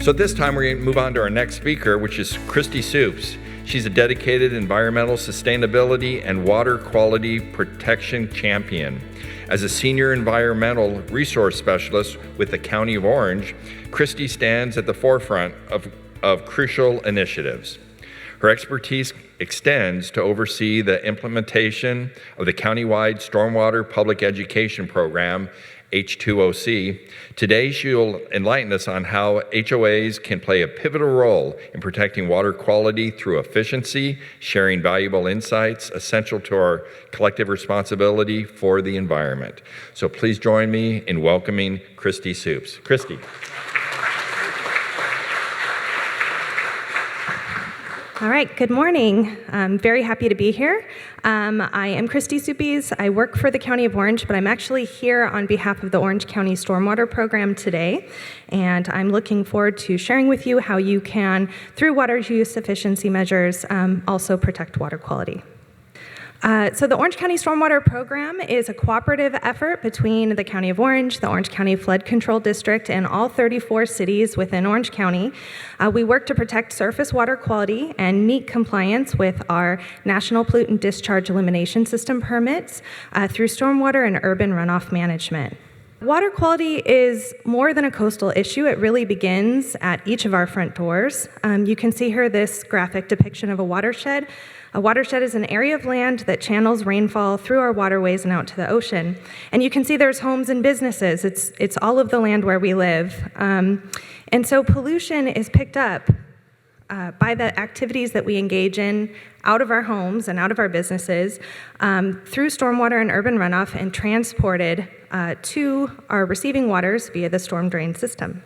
So at this time, we're going to move on to our next speaker, which is Christy Soups. She's a dedicated environmental sustainability and water quality protection champion. As a senior environmental resource specialist with the County of Orange, Christy stands at the forefront of crucial initiatives. Her expertise extends to oversee the implementation of the countywide stormwater public education program, H2O. Today, she will enlighten us on how HOAs can play a pivotal role in protecting water quality through efficiency, sharing valuable insights essential to our collective responsibility for the environment. So please join me in welcoming Christy Soups. Christy. All right, good morning. I'm very happy to be here. I am Christy Soups. I work for the County of Orange, but I'm actually here on behalf of the Orange County Stormwater Program today, and I'm looking forward to sharing with you how you can, through water use efficiency measures, also protect water quality. So the Orange County Stormwater Program is a cooperative effort between the County of Orange, the Orange County Flood Control District, and all 34 cities within Orange County. We work to protect surface water quality and meet compliance with our National Pollutant Discharge Elimination System permits through stormwater and urban runoff management. Water quality is more than a coastal issue. It really begins at each of our front doors. You can see here this graphic depiction of a watershed. A watershed is an area of land that channels rainfall through our waterways and out to the ocean. And you can see there's homes and businesses. It's all of the land where we live. And so pollution is picked up by the activities that we engage in out of our homes and out of our businesses through stormwater and urban runoff and transported to our receiving waters via the storm drain system.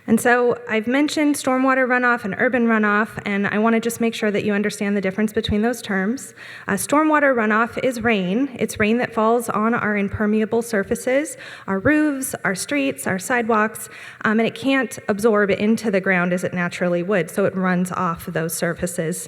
And so I've mentioned stormwater runoff and urban runoff, and I want to just make sure that you understand the difference between those terms. Stormwater runoff is rain. It's rain that falls on our impermeable surfaces, our roofs, our streets, our sidewalks, and it can't absorb into the ground as it naturally would, so it runs off those surfaces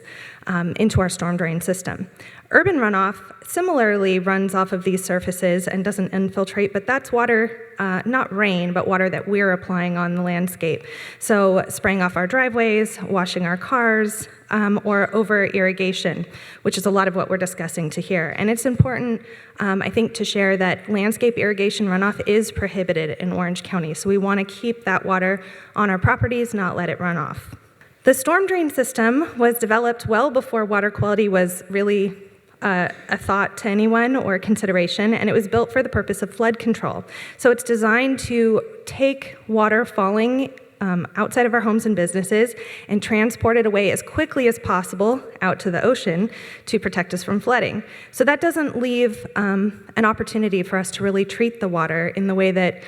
into our storm drain system. Urban runoff similarly runs off of these surfaces and doesn't infiltrate, but that's water, not rain, but water that we're applying on the landscape. So spraying off our driveways, washing our cars, or over irrigation, which is a lot of what we're discussing to here. And it's important, I think, to share that landscape irrigation runoff is prohibited in Orange County. So we want to keep that water on our properties, not let it run off. The storm drain system was developed well before water quality was really a thought to anyone or a consideration, and it was built for the purpose of flood control. So it's designed to take water falling outside of our homes and businesses and transport it away as quickly as possible out to the ocean to protect us from flooding. So that doesn't leave an opportunity for us to really treat the water in the way that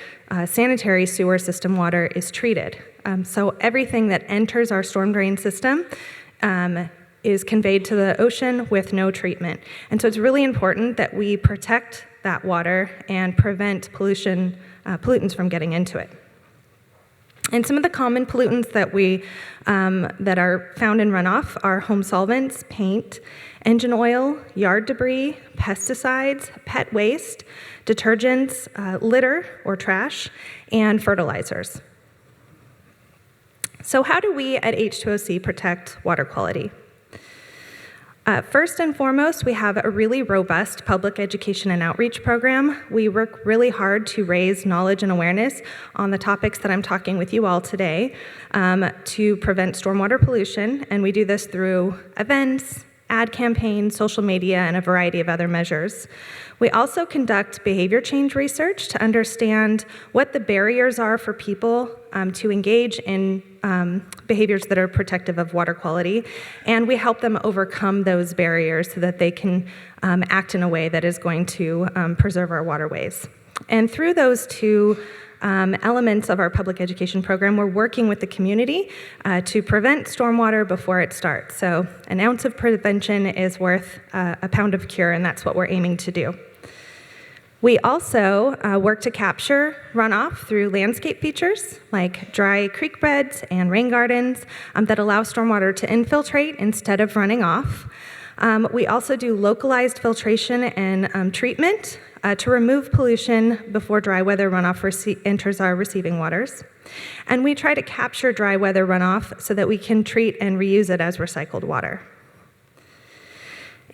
sanitary sewer system water is treated. So everything that enters our storm drain system is conveyed to the ocean with no treatment. And so it's really important that we protect that water and prevent pollutants from getting into it. And some of the common pollutants that that are found in runoff are home solvents, paint, engine oil, yard debris, pesticides, pet waste, detergents, litter or trash, and fertilizers. So how do we at H2O protect water quality? First and foremost, we have a really robust public education and outreach program. We work really hard to raise knowledge and awareness on the topics that I'm talking with you all today to prevent stormwater pollution, and we do this through events, ad campaigns, social media, and a variety of other measures. We also conduct behavior change research to understand what the barriers are for people to engage in behaviors that are protective of water quality, and we help them overcome those barriers so that they can act in a way that is going to preserve our waterways. And through those two elements of our public education program, we're working with the community to prevent stormwater before it starts. So an ounce of prevention is worth a pound of cure, and that's what we're aiming to do. We also work to capture runoff through landscape features like dry creek beds and rain gardens that allow stormwater to infiltrate instead of running off. We also do localized filtration and treatment to remove pollution before dry weather runoff enters our receiving waters. And we try to capture dry weather runoff so that we can treat and reuse it as recycled water.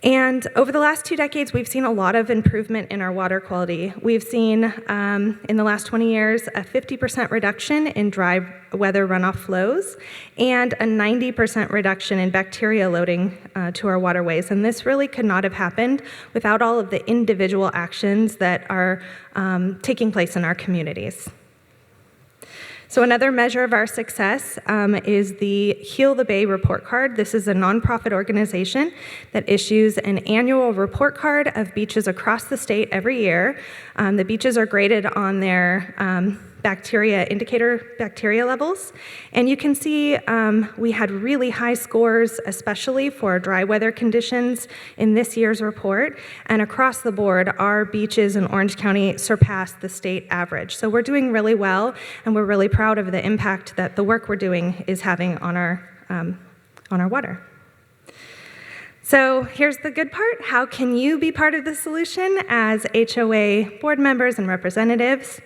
And over the last 2 decades, we've seen a lot of improvement in our water quality. We've seen, in the last 20 years, a 50% reduction in dry weather runoff flows and a 90% reduction in bacteria loading to our waterways. And this really could not have happened without all of the individual actions that are taking place in our communities. So another measure of our success is the Heal the Bay report card. This is a nonprofit organization that issues an annual report card of beaches across the state every year. The beaches are graded on their bacteria levels. And you can see we had really high scores, especially for dry weather conditions in this year's report. And across the board, our beaches in Orange County surpassed the state average. So we're doing really well, and we're really proud of the impact that the work we're doing is having on our water. So here's the good part. How can you be part of the solution as HOA board members and representatives?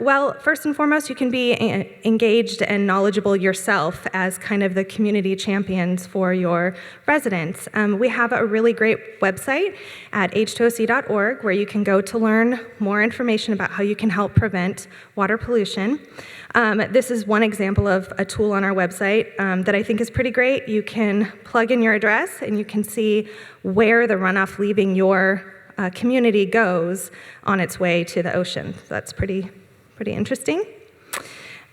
Well, first and foremost, you can be engaged and knowledgeable yourself as kind of the community champions for your residents. We have a really great website at h2oc.org where you can go to learn more information about how you can help prevent water pollution. This is one example of a tool on our website that I think is pretty great. You can plug in your address and you can see where the runoff leaving your community goes on its way to the ocean. So that's pretty interesting.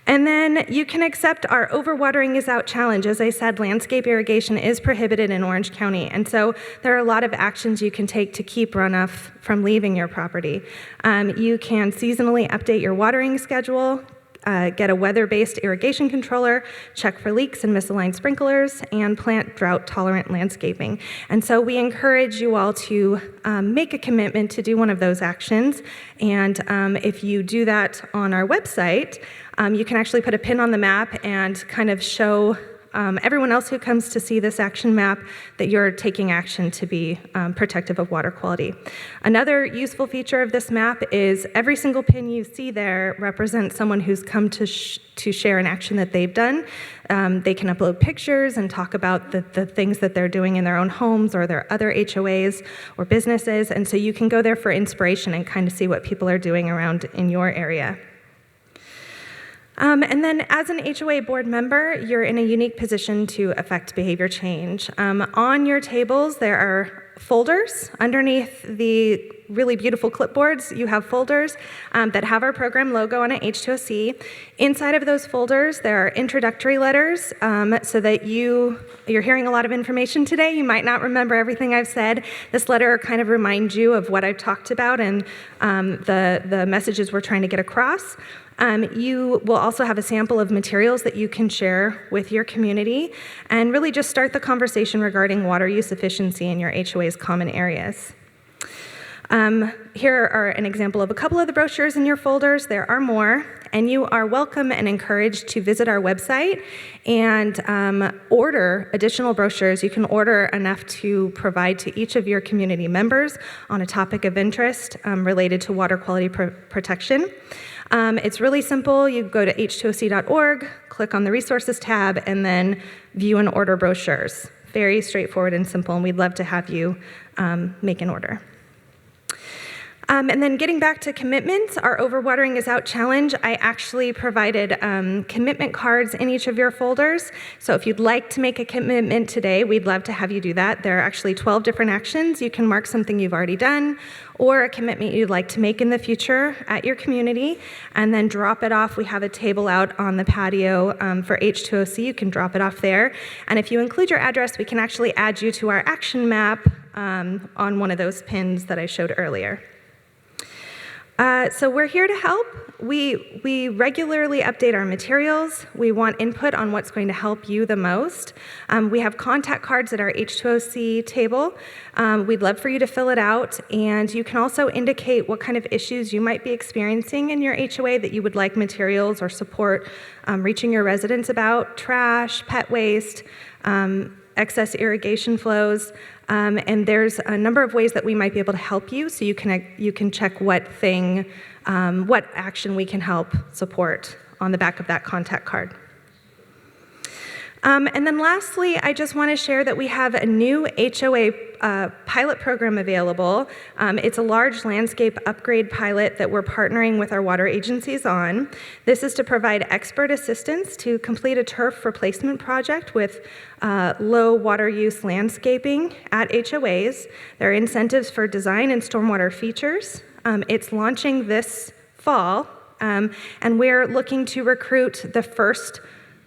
And then you can accept our Overwatering is Out challenge. As I said, landscape irrigation is prohibited in Orange County, and so there are a lot of actions you can take to keep runoff from leaving your property. You can seasonally update your watering schedule, get a weather-based irrigation controller, check for leaks and misaligned sprinklers, and plant drought-tolerant landscaping. And so we encourage you all to make a commitment to do one of those actions. And if you do that on our website, you can actually put a pin on the map and kind of show everyone else who comes to see this action map that you're taking action to be protective of water quality. Another useful feature of this map is every single pin you see there represents someone who's come to share an action that they've done. They can upload pictures and talk about the things that they're doing in their own homes or their other HOAs or businesses, and so you can go there for inspiration and kind of see what people are doing around in your area. And then as an HOA board member, you're in a unique position to affect behavior change. On your tables, there are folders. Underneath the really beautiful clipboards, you have folders that have our program logo on it, H2OC. Inside of those folders, there are introductory letters so that you're hearing a lot of information today. You might not remember everything I've said. This letter kind of reminds you of what I've talked about and the messages we're trying to get across. You will also have a sample of materials that you can share with your community and really just start the conversation regarding water use efficiency in your HOA's common areas. Here are an example of a couple of the brochures in your folders. There are more, and you are welcome and encouraged to visit our website and order additional brochures. You can order enough to provide to each of your community members on a topic of interest related to water quality protection. It's really simple. You go to h2oc.org, click on the resources tab, and then view and order brochures. Very straightforward and simple, and we'd love to have you make an order. And then getting back to commitments, our Overwatering is Out challenge, I actually provided commitment cards in each of your folders. So if you'd like to make a commitment today, we'd love to have you do that. There are actually 12 different actions. You can mark something you've already done or a commitment you'd like to make in the future at your community, and then drop it off. We have a table out on the patio for H2OC. You can drop it off there. And if you include your address, we can actually add you to our action map on one of those pins that I showed earlier. So we're here to help. We regularly update our materials. We want input on what's going to help you the most. We have contact cards at our H2OC table. We'd love for you to fill it out, and you can also indicate what kind of issues you might be experiencing in your HOA that you would like materials or support reaching your residents about: trash, pet waste, excess irrigation flows, and there's a number of ways that we might be able to help you, so you can check what action we can help support on the back of that contact card. And then lastly, I just want to share that we have a new HOA pilot program available. It's a large landscape upgrade pilot that we're partnering with our water agencies on. This is to provide expert assistance to complete a turf replacement project with low water use landscaping at HOAs. There are incentives for design and stormwater features. It's launching this fall, and we're looking to recruit the first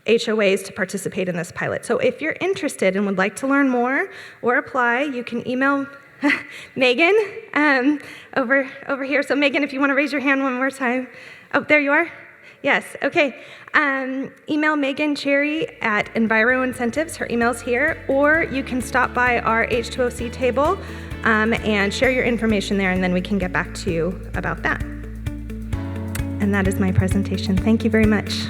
HOAs to participate in this pilot. So if you're interested and would like to learn more or apply, you can email Megan over here. So Megan, if you want to raise your hand one more time. Oh, there you are? Yes, okay. Email Megan Cherry at Enviro Incentives. Her email's here. Or you can stop by our H2O table and share your information there, and then we can get back to you about that. And that is my presentation. Thank you very much.